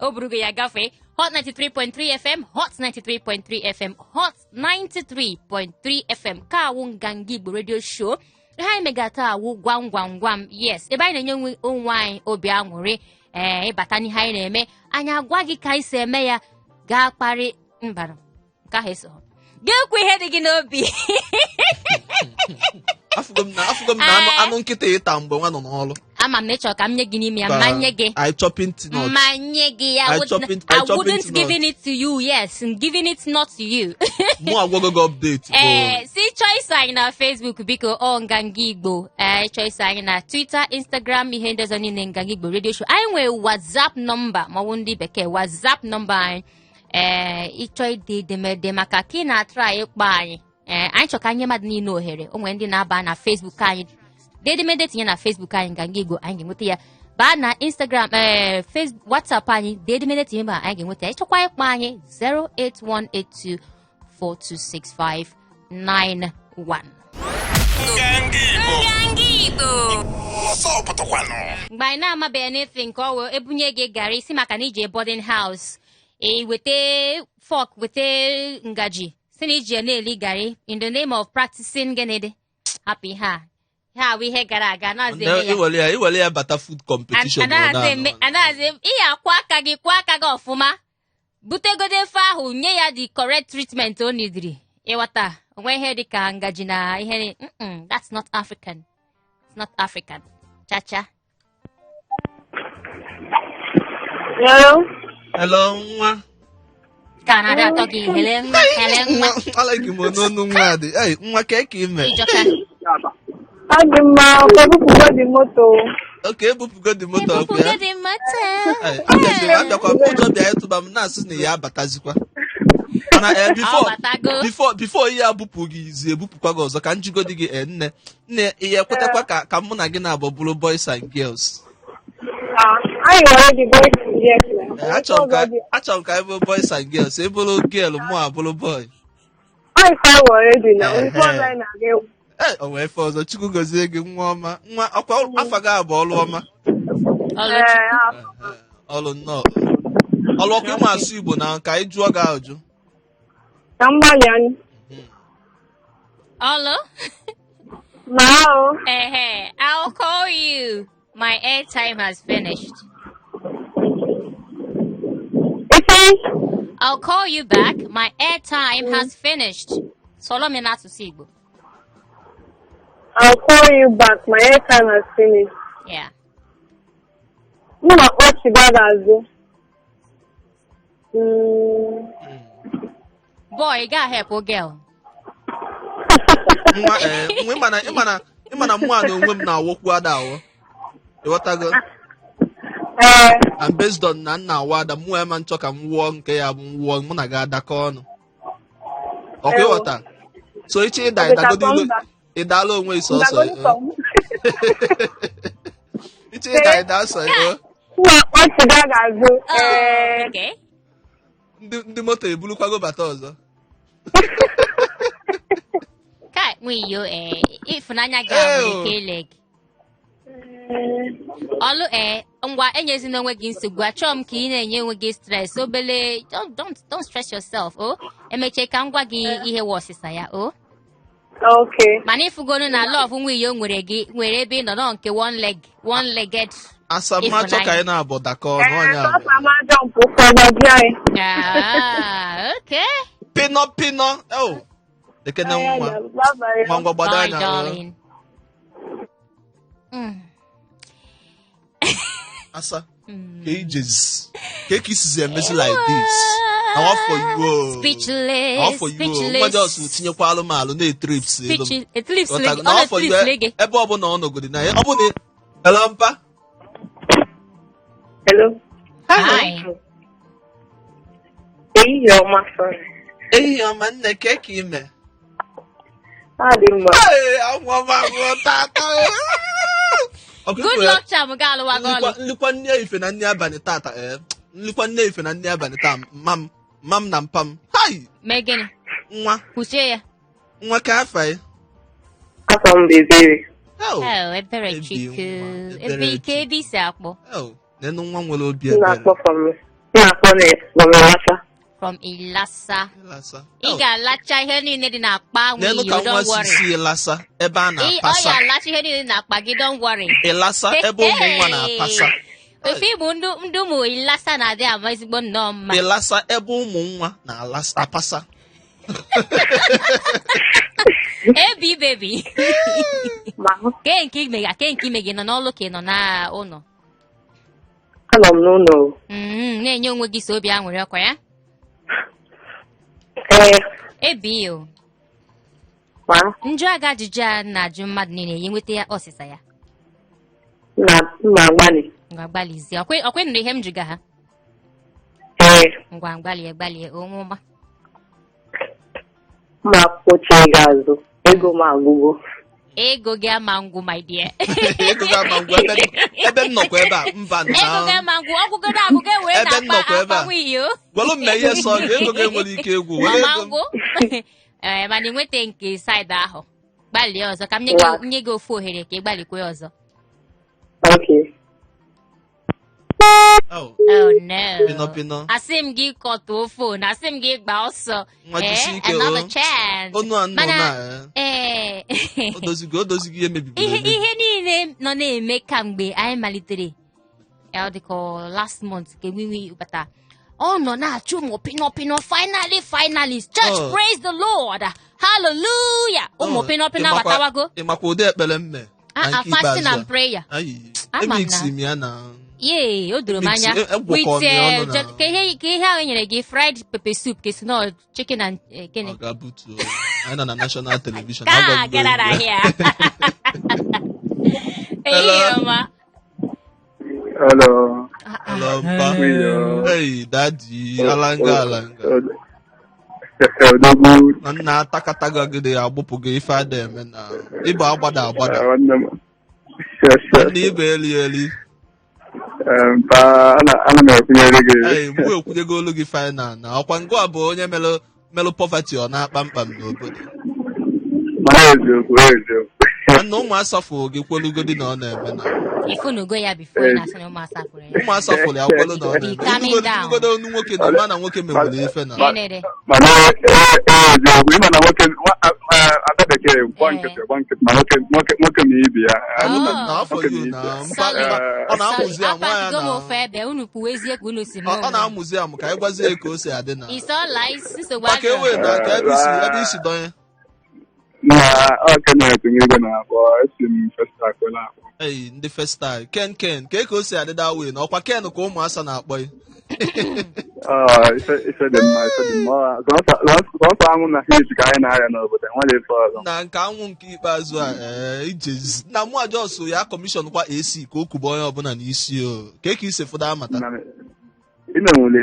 O burugo ya gafee. Hot 93.3 FM, Hot 93.3 FM, Hot 93.3 FM. Ka awụ Nganga Igbo radio show. Ha megata awụ gwam gwam gwam. Yes, ebe anyị na-enye onwe anyị obi aṅụrị. Ịbata n'ihe anyị na-eme. Anyị agwa gị ka anyị si eme ya gaa kparị mbara. Nke ahụ eso. Ga-ekwu ihe dị gị n'obi. Afụgo m na anụ nkịta ịta mgbe nwa nọ n'ọrụ. Ama m na ịchọ ka m nye gị n'ime ya mmanye gị. I chopping it not. Mmanye gị ya. I wouldn't giving it to you. Yes, I'm giving it not to you. Mụ agwago gị update. Si choice anyị na Facebook biko ọ Nganga Igbo. Choice anyị na Twitter, Instagram ihe ndị ọzọ niile Nganga Igbo radio show. Anyị nwere WhatsApp number ma ọ bụ ndị bekee WhatsApp number anyị. Ịchọ ide edemede maka ka ị na-atry ịkpọ anyị. Anyị chọrọ ka anyị mmadụ niile ohere o nwere ndị na-aba na Facebook anyị dedemede tinye na Facebook anyị ga Igbo anyị ga-enweta ya baa na Instagram Facebook WhatsApp anyị dedemede tinye ba anyị ga-enweta ya ịchọkwa ịkpọ anyị 08182426591 mgbe anyị na-amabeghị anything nke ọ wee ebunye gị gara isi maka na ije boarding house weta fork weta ngaji si na ije na-eli gari in the name of practicing gịnị happy ha bụ ihe gara aga na-azị eme ya iwere ya bata food competition anaghịzi ihe akwa aka gị ọfụma butegode efe ahụ nye ya the correct treatment o nidiri ịghọta onwe ihe dị ka ngaji na ihe that's not African. It's not African. Chacha. Hello, nwa. Canada talking. Hello, nwa. I like him no nwa dị. Hey, nwa ka ime. Adịmma, ebupugo dị moto. Okay, ebupugo dị moto. Ebupugo dị moto. Abịakwa ụjọ bịa ịtụba m na-asị na ya abatazikwa. Before ihe abụpụ gị izi ebupụkwa gị ọzọ ka njigodi gị nne ihe ekwetakwa ka mụ na gị na-abụ bụrụ boys and girls. Achọrọ m ka anyị bụrụ boys and girls ebụrụ girl mụ abụrụ boy. O wee fe ọzọ Chukwu gozie gị nwa ọma nwa ọkwa afọ gị abụ ọlụ ọma ọlụ nnọọ ọlụ ọkwa ịma asụ Igbo na ka anyị jụọ gị ajụ. Hello? No. I'll call you. My airtime has finished. I'll call you back. My airtime has finished. Solo me not to see you. I'll call you back. My airtime has finished. Yeah. You know what you got to do? Boy, you got help, oh girl. Ịma na mụ a na onwe m na-awụkwu ada awọ. Ịghọtago? And based on na nna awọ ada mụ ema nchọ ka m wụọ nke ya bụ wụọ mụ na ga adakọ ọnụ. Ọkwa ịghọta? So iche ịdala onwe iso ọsọ. Iche ịda ọsọ. Okay. Ndị moto ebulukwago bata ọzọ. Kai nwiyo ifunanya ga keleg. Olu ngwa enyezina onwe gị nsogbu achọọ m ka ị na-enye onwe gị stress obele don't stress yourself emeche ka ngwa gị ihe wọsịsa ya Okay. Mana ifugonu na love nwiyo nwere ebe ị nọ nke one legged. Asama chọ ka ị na-abụ dakọ n'ọnya. Okay. Pino. Oh. Ekene nwa. Ngwa gbado anya. Asa. Cages. Cases emezi like this. Now for you. Speechless. What else tinyekwa alụmalụ na-etrips elu. Eclipse. Now for you. Ebe ọ bụ na ọ nọgodi na ya. Ọ bụ na hello mpa. Hello. Hi. Your friend. Your man na keke ime. Adịmma. Good luck cham galụ wagolu. Nlikwa nne ife na nne abalị tata nlikwa nne ife na nne abalị taa mam na mpam. Hi. Megan. Nwa. Kwusie ya. Nwa ka afa ya. Afọ m bebere. Ebere chiku. Ebe ike ebe isi akpọ. Nenu nwa nwere obi ebere. Na-akpọ From Ilasa. Ị ga-alacha ihe niile dị n'akpa nwe you don't worry. Si Ilasa ebe a na-apasa. Ọ ya alacha ihe niile dị n'akpa gị don't worry. Ilasa ebe ụmụ nwa na-apasa. Ofe bụ ndị ụmụ Ilasa na-adị ama ezigbo nnọọ mma. Ilasa ebe ụmụ nwa na-apasa. Ebi baby. Ke nke ime gị nọ n'ọlụ ka ị nọ na ụlọ. Anọ m n'ụlọ. Na-enye onwe gị so obi aṅụrị ọkwa ya? Ebi o. Njụ aga ajụjụ a na-ajụ mmadụ niile ya nweta ya ọsịsa ya. Ngwa gbalịzie. Ọkwe nụrụ ihe m jụga ha? Ngwa gbalie onwụma. Ma kpochie gị azụ. Ego m agwụgo. Ego gị ama ngwụ, my dear. Ego gị ama ngwụ ebe nnọkwa ebe a mba na. Ego gị ama ngwụ ọgwụgodo agụgụ wee na-akpa nwunye. Gwalụ mme ihe sọ gị ego gị nwere ike egwu. Ama ngwụ. Mana enweta nke side ahụ. Gbalịa ọzọ ka m nye gị ofu ohere ka ị gbalịkwa ọzọ. Okay. Oh no. Pino. Asị m gị kọtuo phone, asị m gị gba ọsọ. Another chance. Odozigo ihe mebibiri. Ihe niile nọ na-eme kamgbe anyị malitere. Dịka last month ka wiwi bata. Ọ nọ na-achụ ụmụ pino finally church praise the Lord. Hallelujah. Ụmụ pino abatawago. Ị makwa ụdị ekpere mme. Fasting and prayer. Emixi m ya na. Yee, o doro m anya. Ka ihe ahụ nyere gị fried pepper soup ka si no chicken and gịnị. Ọ ga-abụtu. Anyị nọ na national television. Get out of here. Hello, Mpa. Hey, Daddy. Alanga. Na takataga gị agbụpụ gị ife ada eme na ịba agbada. Ndị ibe eli. Ana m ekwunyere gị. Mgbe ekwunyego olu gị final na ọkwa ngwa bụ onye melụ poverty ọ na-akpa mkpam n'obodo. Nwanne ụmụ asafụ gị kwelugodi na ọ na-eme na. Ifunugo ya before na asị ụmụ asafụ ya. Ụmụ asafụ ya kwelu na ọ na-eme. Ifunugo onu nwoke na ma na nwoke mewere ife na. Mana eziokwu ịma na nwoke ada bekee gba nkịtị ma nwoke na ibi ya. Ọ na-amụzi amụ ya na. Ọ na-amụzi amụ ka anyị gwazie ka o si adị na. Maka ewe na ka ebe isi donye. Na Kenneth Ngigo na-akpọ esi m festa akwela akpọ. Ndị festa Ken ka o si adị da wee na ọkwa Ken ka ụmụ asa na-akpọ ya. Ife dị mma. Ọsọ anwụ na hit ka anyị na-arịa n'obodo nwere ife ọzọ. Na nke anwụ nke ikpeazụ a ijezi na mụ ajọsụ ya kọmishọn kwa AC ka o kuba onye ọbụla n'isi o ka isi fụda amata. Imenwuli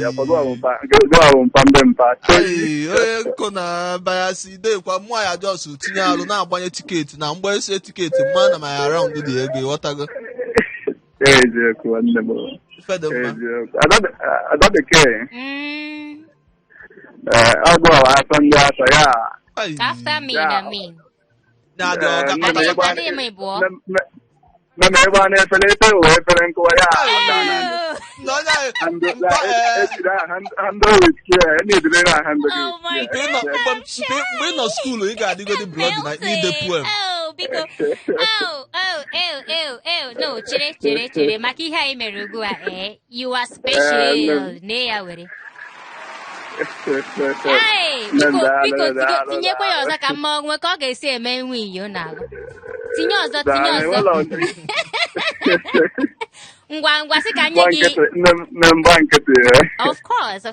ya fọdụ ọwụmpa mbe mpa. Onye nkụ na bayasị dekwa mụ ya ajọsụ tinye alụ na-agbanye tiketi na mgbe esi tiketi mma na ma around dị ego ịghọtago. Eziokwu nwanne m. Ada bekee. Agụ awa atọ ndị atọ ya. After me, I mean. Meme ebe a na-efere efe ụwa efere nkụwa ya. Mgbe ị nọ skuulu ị ga-adịgodi blọd na ide poem. No, chere maka ihe anyị mere ugbu a you are special na ya were. Biko tinyekwa ya ọzọ ka mma onwe ka ọ ga-esi eme nwe iyo na-agụ. Tinye ọzọ. Ngwa sị ka anyị gị. Mgba nkịtị. Of course.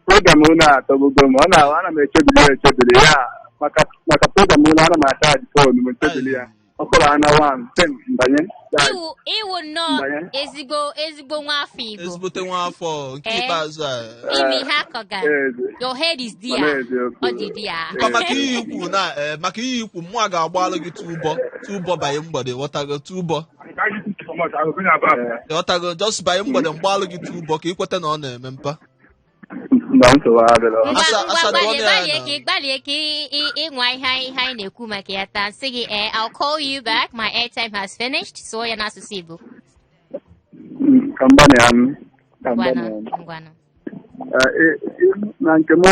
Program unu atọgbugo m. Ana m echebili ya. Maka program unu ana m achaji fon m echebili ya. Ọkụrụ ana 1 mbanye. Iwu nnọọ ezigbo nwa afọ Igbo. Ezigbote nwa afọ nke ikpeazụ a. Imi ha kọga. Your head is there. Ọ dị there. Maka iyi ikwu mụ ga-agbalụ gị tụbọ banye mgbede ghọtago tụbọ. Ghọtago just banye mgbede mgbalụ gị tụbọ ka ikweta na ọ na-eme mpa. Gbalịa ka ịnwa ihe anyị na-ekwu maka ya taa sị gị I'll call you back, my airtime has finished. So ya n'asụsụ Igbo. Ngwanụ. Na nke m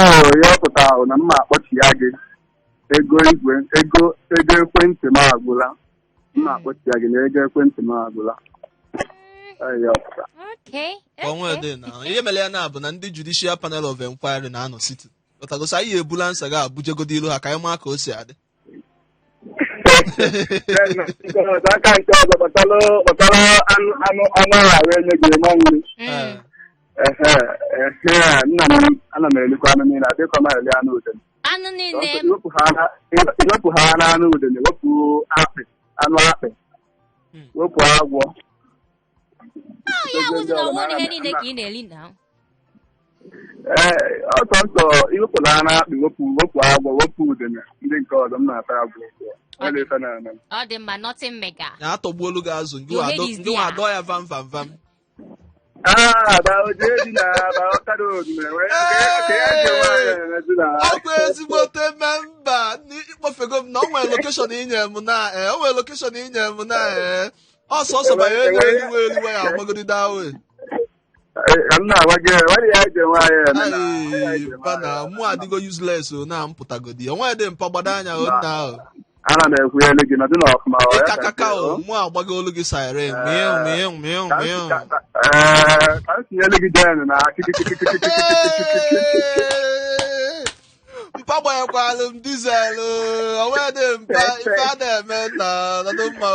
ya pụtara na mma akpọchi ya gị ego ekwentị m agwụla. Mma akpọchi ya gị na ego ekwentị m agwụla. Ihe mere ya na bụ na ndị Judicial Panel of Inquiry na-anọ siti ọtagosi anyị ebula nsa ga abụjegodo ilu ha ka anyị maa ka o si adị. Aka nke ọzọ kpọtara anụ ahụ enye gị eme nri. Ana m elikwa anụ niile adịkọ m eli anụ udene. Anụ niile. Iwepụ ha n'anụ udene wepụ anụ akpị wepụ agwọ. Ya wụzụ na ọnwụ ihe niile ka ị na-eli na. ọsọ nsọ iwepụla na akpị wepụ agwọ wepụ udene ndị nke ọzọ m na-ata agwọ ọ dị mma nothing mega ya atọgbuolu gị azụ ndị nwa adọ ya vam vam vam ọkwa ezigbote memba ịkpọfego m na o nwere lokeshọn inye m na ọsọsọ banye elu eluwe ya agbagoride awe bana mụ adịgo useless na mpụtagodi onwe dị mpa gbado anya nna ahụ ana m ekwu elu gị nọdụ n'ọfụma kakao mụ agbago olu gị siren ka m tinyelu gị jen na mpa gbanyekwalụ m dizel onwe dị mpa ife a na-eme na nọdụ mma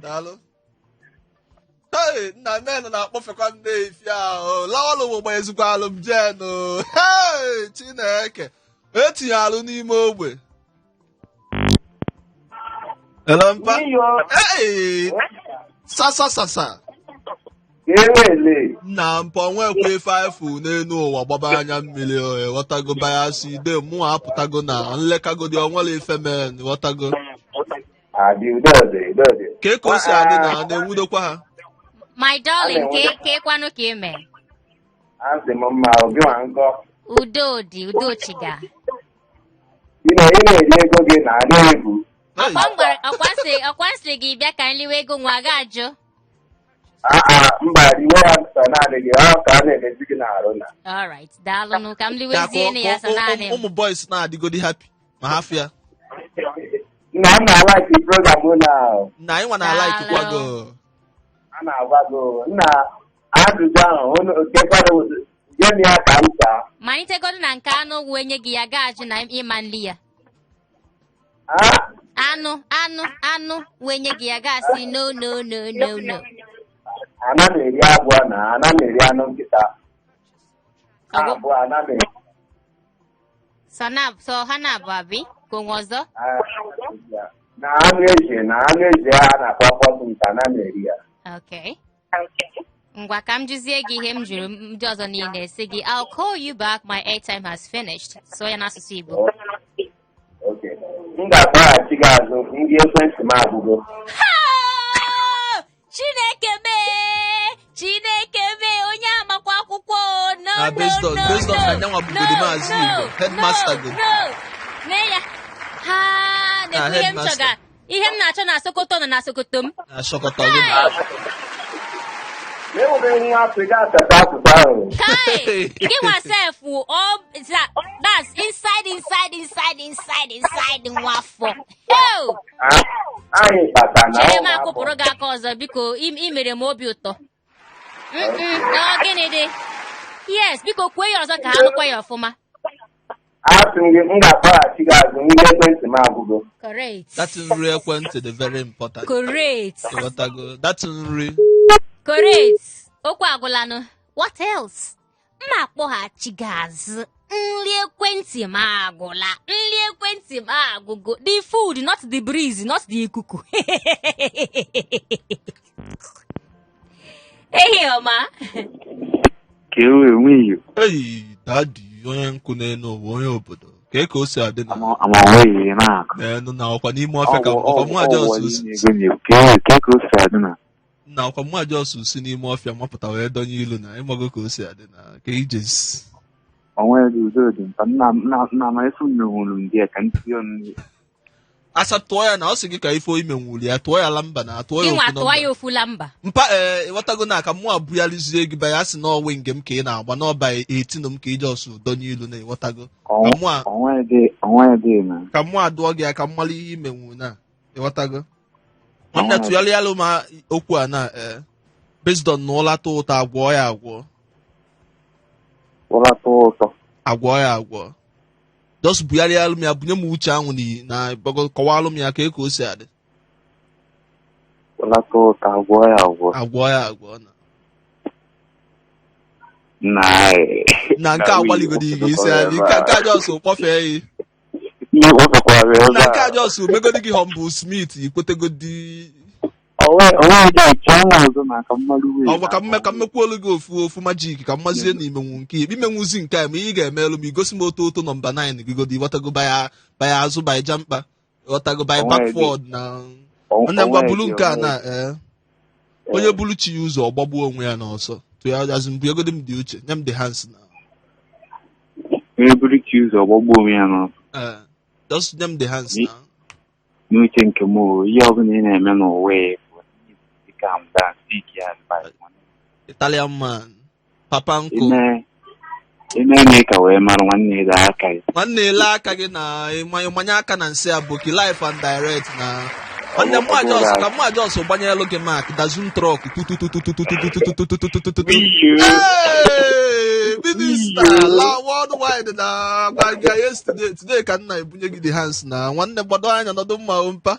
daalụ nna menụ na-akpọfekwa m na-efi ahụ lawalụ m gbanyezikwalụ m jen Chineke etinye alụ n'ime ogbe elempa sasa nna mpa onwekwa ife efu n'elu ụwa gbaba anya mmiri ghọtago bayasị ide mụ apụtago na nlekagodi onwere ife men ghọtago ka o si adị na na-enwudokwa ha my darling ka ịkwanụ ka ime udo chiga ị na-eri ego gị na-ana ebu ọkwa nsị gị bịa ka nliwe ego nwa ga ajụ mba iwe ya sọ naanị gị ọ ka a na-emezi gị n'arụ na alright daalụnụ ka m liwezie na ya sọ naanị m ụmụ boys na-adịgodi happy ma ha fịa nna m na-alaiki program na nna anyị nwa na-alaiki kwago a na-agwa gị nna ajụjụ ahụ okekwana nye m ya ka m saa malitegodu na nke anụ wee nye gị ya ga ajụ na ịma nli ya anụ wee nye gị ya ga asị no ana m eri abụọ na ana m eri anụ nkịta abụọ ana m eri so ha na-abụ abi ka onwe ọzọ na anụ ezi a na-akpọ pọtụ nta ana m eri ya okay ngwa ka m jụzie gị ihe m jụrụ ndị ọzọ niile sị gị I'll call you back, my airtime has finished. So ya n'asụsụ Igbo. Okay. M ga-akpọghachi gị azụ ndị ekwentị m agwụgo. Chineke mee onye amakwa akwụkwọ no based on anyanwa bugodi maazi Igbo headmaster go. Nee ya ihe m na-achọ na Sokoto nọ na Sokoto m. Na Sokoto gị. Kai, give myself that's inside nwafọ. Chere m akụpụrụ gị aka ọzọ biko imere m obi ụtọ. Gịnị dị? Yes, biko kwee ya ọzọ ka ha nụkwa ya ọfụma. Asị m gị m ga-akpọghachi gị azụ ndị ekwentị m agwụgo. Correct. That nri ekwentị dị very important. Correct. That nri. Correct. Okwu agwụlanụ. What else? M akpọghachi gị azụ. Nri ekwentị m agwụla. Nri ekwentị m agwụgo. The food, not the breeze, not the ikuku. Ehi ọma. Kewe nwiyo. Hey, daddy, onye nkụ n'elu ụwa onye obodo. Ka o si adị na. Amaghị na-akụ. N'elu na ọkwa n'ime ọfịa ka mụ aja ọsụsụ. Ka o si adị na. Na ọkwa mụ aja ọsụsụ n'ime ọfịa mapụta wee donye ilu na ịmago ka o si adị na ka ijezi. Onwe dị udo dị mpa nna ma efu mmenwuru ndị ka ntị ọnụ. Asa tụọ ya na ọ sị gị ka ife ime nwuli ya tụọ ya lamba na tụọ ya ofu lamba. Mpa ịghọtago na ka mụ abụghalizie gị ba ya sị na ọwe nke m ka ị na-agba n'ọba etinu m ka ije ọsụ donye ilu na ịghọtago. Ka mụ adụọ gị ya ka m mmalụ ihe ime nwu na ịghọtago. Nwanne tụgharịalụ ma okwu a na based on na ụlata ụtọ agwọ ya agwọ. Ụlata ụtọ. Agwọ ya agwọ. Just bugharịalụ m ya bunye m uche anwụ na kọwalụ m ya ka o si adị. Ụlata ụtọ agwọ ya agwọ. Agwọ ya agwọ na nke agbaligodi gị isi adị nke aja ọsụ kpọfee ya. Na nke aja ọsụ megodi gị humble Smith ikwetegodi. ka mmekwuolu gị ofu majik ka mmazie na imenwu nke imenwuzi nke a ma ị ga-emelụ m igosi m oto nọmba 9 gị godi ịghọtago baya azụ baya jamkpa ịghọtago baya backward na onye ngwa bulu nke a na onye bulu chi ya ụzọ ọgbagbuo onwe ya n'ọsọ tụ ya azụ mgbe egodi m dị uche nye m dị hands na onye bulu chi ụzọ ọgbagbuo onwe ya n'ọsọ just nye m dị hands na n'uche nke m ihe ọbụla ị na-eme n'ụwa Italian man papa nko ime ka wee mara nwanne ile aka gị na ịmanye aka na nsị abụki life and direct na nwanne mma jos gbanyelu gị mak dazun trọk minista la worldwide na gbaga yesterday today ka nna ebunye gị the hands na nwanne gbado anya nọdụ mma mpa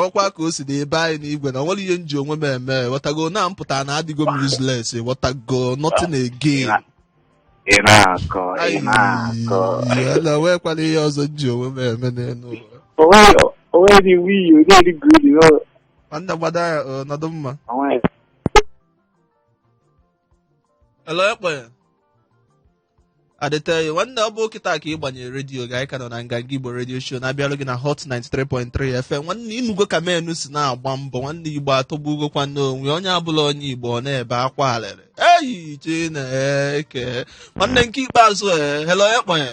ọkwa ka o si na ebe anyị n'igwe na nwere ihe nji onwe m eme wọtago na mpụta na adịgo m useless wọtago nothing again na wekwala ihe ọzọ nji onwe m eme n'elu nwanne gbado anya nọdụ mma hello ekpe adịte nwanne ọ bụ kịta ka ị gbanyere redio gị anyị ka nọ na nganga Igbo redio show na-abịalụ gị na hot 93.3 FM nwanne inugo ka menu si na-agba mbọ nwanne Igbo atọgbugokwa n'onwe onye abụla onye Igbo ọ na-ebe akwa alịrị eyi Chineke nwanne nke ikpeazụ hello ekponye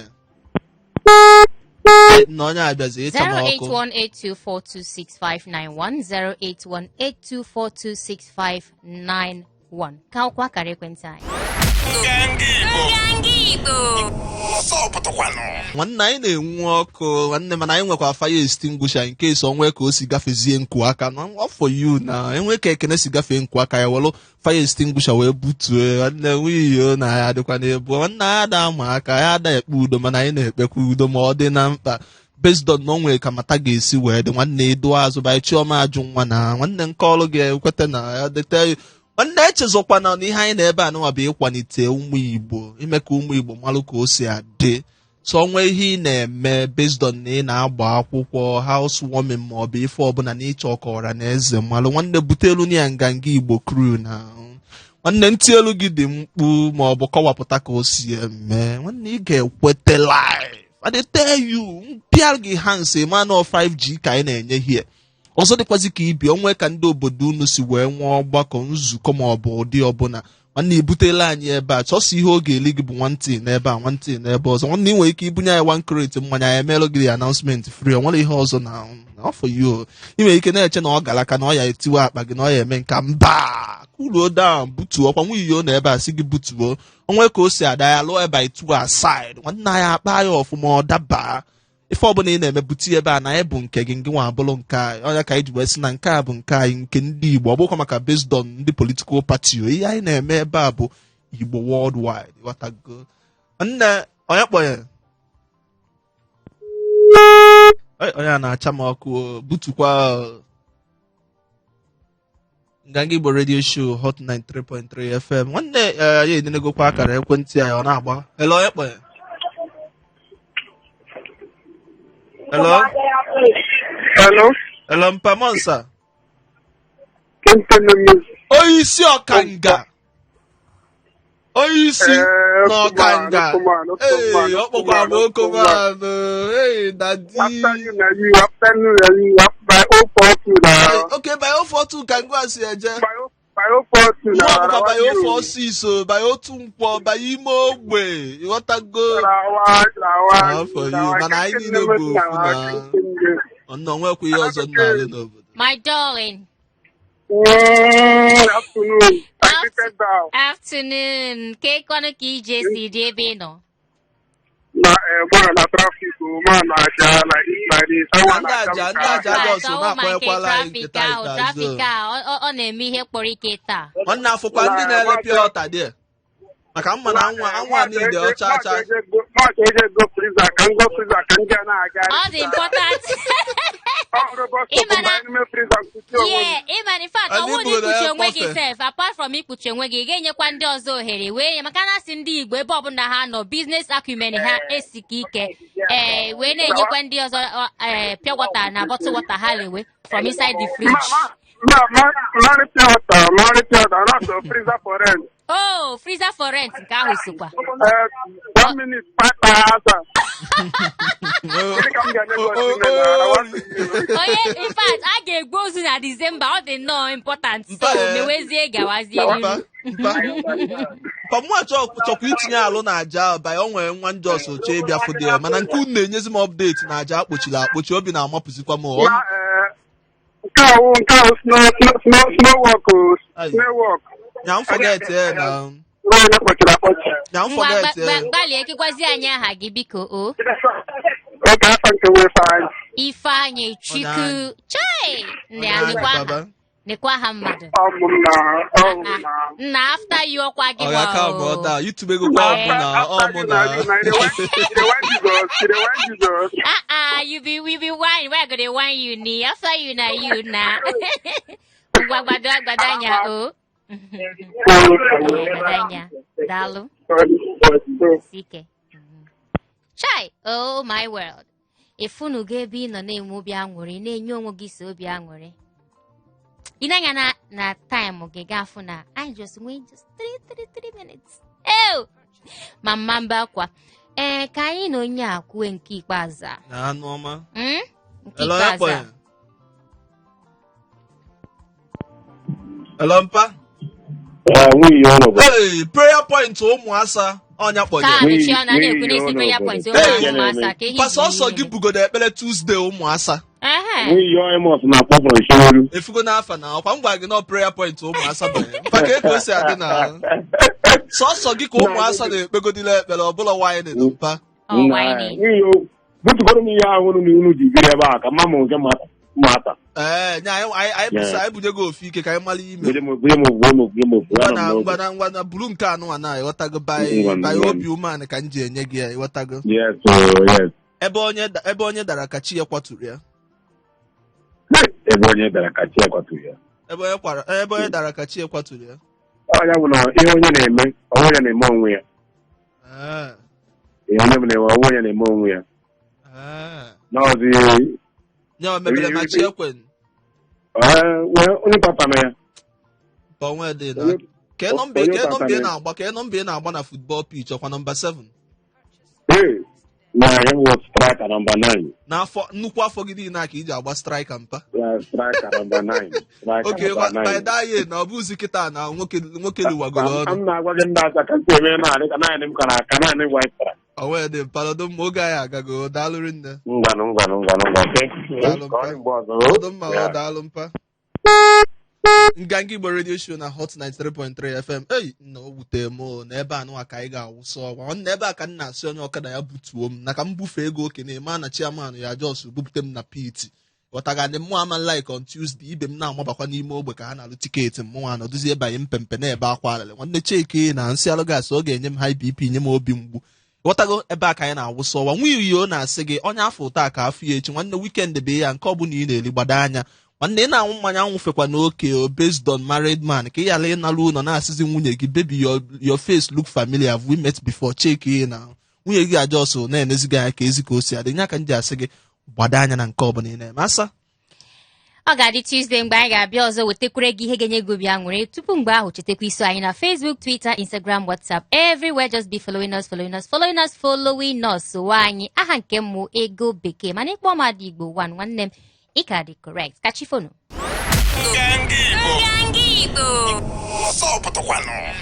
na onye abịazi ịta m ọkụ 08182426591 ka ọkwa kara ekwentị anyị nwanne anyị na-enwu ọkụ nwanne mana anyị nwekwa fire extinguisher in case onwe ka o si gafezie nku aka na for you na enwe ka ekene si gafee nku aka ya welu fire extinguisher wee butue nwanne nwiyo na ya adịkwa n'ebu nwanne ya ada ama aka ya ada ekpe udo mana anyị na-ekpekwa udo ma ọ dị na mkpa based on na onwe ka mata ga-esi wee dị nwanne edo azụ by chioma ajụ nwa na nwanne nke ọrụ ga-ekweta na ya dịte nwanne echezọkwana na ihe anyị na-ebe anụnwa bụ ịkwalite ụmụ Igbo ime ka ụmụ Igbo malụ ka o si adị so onwe ihe ị na-eme based on na ị na-agba akwụkwọ housewarming ma ọ bụ ife ọbụla na ịchọ ọkọra na eze malụ nwanne butelu na ya nganga Igbo crew na nwanne ntị elu gị dị mkpu ma ọ bụ kọwapụta ka o si eme nwanne ị ga-ekwete live I dey tell you mpịa gị hands man of 5G ka anyị na-enye here ọzọ dịkwazi ka ibi onwe ka ndị obodo unu si wee nwee ọgbakọ nzukọ ma ọ bụ ụdị ọbụla nwanne ibutela anyị ebe a chọsọ ihe oge eli gị bụ nwantị n'ebe a nwantị n'ebe ọzọ nwanne ị nwere ike ibunye anyị 1 crate mmanya ya emelụ gị announcement free ọ nwere ihe ọzọ na afọ yo ị nwere ike na-eche na ọ gara aka na ọ ya etiwe akpa gị na ọ ya eme nka mba kwuruo down butuo ọkwa nwunye yo na ebe a si gị butuo onwe ka o si ada ya lụọ ebe a itu aside nwanne anyị akpa ya ọfụma ọ daba ife ọbụla ị na-eme buti ebe a na anyị bụ nke gị nwa abụrụ nke anyị onye ka anyị ji wee sị na nke a bụ nke anyị nke ndị Igbo ọ bụkwa maka based on ndị political party ihe anyị na-eme ebe a bụ Igbo worldwide watago nne onye kpọnye onye a na-acha m ọkụ butukwa nganga Igbo radio show hot 93.3 FM nwanne ya edenegokwa akara ekwentị anyị ọ na-agba hello onye kpọnye hello hello mpamonsa onyeisi ọkanga onyeisi n'ọkanga ọkpọkwa m okomanụ dadi okay by 042 ka ngwa si eje ọkpọkwa by 046 by otu nkwọ by ime ogbe ịghọtago afọ yi mana anyị niile bụ ofu na ọnọ nwekwa ihe ọzọ nnalị n'obodo my darling afternoon ka ịkwanụ ka ije si dị ebe ị nọ na trafik ndị aja ọsọ na-akpọkwala anyị nkịta trafik a ọ na-eme ihe kpọrọ ike taa nwanne afụkwa ndị na-elepịa ọta dị maka mma na anwa niile ọcha acha ọ dị important Ịmana in fact ọwụ na ikpuchi onwe gị sef apart from ikpuchi onwe gị ga-enyekwa ndị ọzọ ohere wee maka na asị ndị Igbo ebe ọbụla ha nọ business acumen ha esika ike wee na-enyekwa ndị ọzọ pure water na bottle water ha lewe from inside the fridge. Oh, freezer for rent nke ahụ sokwa. 1 minute Onye in fact a ga-egbu ozu na December ọ dị nnọọ important so mewezie gawazie iru. Pamụa chọkwa itinye alụ na aja ọba o nwere nwa ndị ọsọ oche ịbịa fụdị ya mana nke unu na-enyezi m update na aja akpochiri akpochi obi na-amapụzikwa m nke ahụ snow walk. Now forget now. Now forget Gbalị ekekwazi anyị aha gị biko o. Ifeanyị Chukwu. Chai! Nekwa ha mmadụ. Na after you ọkwa gị wa. YouTube go kwa na we be wine. We're gonna wine you ni. After you na. Gbadanya o. Dalu. Sike. Chai, oh my world. If unu ga-ebi nọ na-enwe obi aṅụrị na-enye onwe gị so obi aṅụrị. Ịnanya na time gị ga-afụ na I just wait just 3 minutes. Ew! Mama mba kwa. Ka anyị na onye a kwuo nke ikpeazụ a. Na anụ ọma. Nke ikpeazụ a. Hello, mpa. Hey, prayer point ụmụasa ọnya kpọnye. Pastor ọsọ gị bugodo ekpere Tuesday ụmụasa. Efugo n'afa na ọkwa m gwa gị na prayer point ụmụasa banye. Maka ego o si adị na sọsọ gị ka ụmụasa na-ekpegodile ekpere ọbụla wine na mpa. Butugoro m ihe ahụ unu ji biri ebe a ka mma m nke mata. Anyị bunyego ofu ike ka anyị mara ime. Ngwana buru nke anụ na ịghọtago by obi umeanị ka m ji enye gị ya ịghọtago. Ebe onye dara ka chi ya kwaturu ya. Ebe onye dara ka chi ya kwaturu ya. Ebe onye dara ka chi ya kwaturu ya. Ọ ya bụ na ihe onye na-eme onwe ya na-eme onwe ya. Ihe onye na-eme onwe ya. N'ọzi Nyawa mebele ma chi ekwen. Onye papa na ya. Onwe dị na. Ke nọmba na-agba na football pitch ọkwa number 7. Na ya bụ striker number 9. N'afọ nnukwu afọ gị niile ka iji agba striker mpa. Striker number 9. Okay, by that year na ọbụzi kịta na nwoke liwagoro ọnụ. M na-agwa gị ndị asa ka ntị eme na-adị ka naanị m kara aka naanị white striker. Owe dị mpalado m oge anyị agago daalụ rinne. Ngwanụ. Daalụ mpa. Ngangi Igbo radio show na Hot 93.3 FM. Na o wute m na ebe anụ aka anyị ga-awụsọ ọgwa. Na ebe a ka m na-asị onye ọkada ya butuo m na ka m bufe ego oke na-eme na chairman ya jos bupute m na pit. Ghọtaga ndị mmụọ ama like on Tuesday ibe m na-amabakwa n'ime ogbe ka ha na-alụ tiketi mmụọ anọdụzie banye mpempe na-ebe akwa alele. Nwanne Chike na nsị alụgasị ọ ga-enye m high BP nye m obi mgbu. Ghọtago ebe a ka anyị na-awụsọ ọwa nwa iyo na-asị gị onye afọ ụta ka afọ ya echi nwanne weekend be ya nke ọ bụla ị na-eri gbada anya nwanne ị na-anwụ mmanya anwụfekwa n'oke based on married man ka ị ghara ịnalụ ụlọ na-asịzi nwunye gị baby your face look familiar have we met before Chike na nwunye gị ajọsụ na-enezighị anya ka ezi ka o si adị nya ka m ji asị gị gbada anya na nke ọ bụla ị na-eme asa ọ ga-adị Tuesday mgbe anyị ga-abịa ọzọ wetekwere gị ihe ga-enye gị obi aṅụrị tupu mgbe ahụ chetakwa iso anyị na Facebook, Twitter, Instagram, WhatsApp, everywhere just be following us so anyị aha nke mmụ ego bekee mana ịkpọ mmadụ Igbo 1 nwanne m ị ka dị correct kachifonu Ngangi Igbo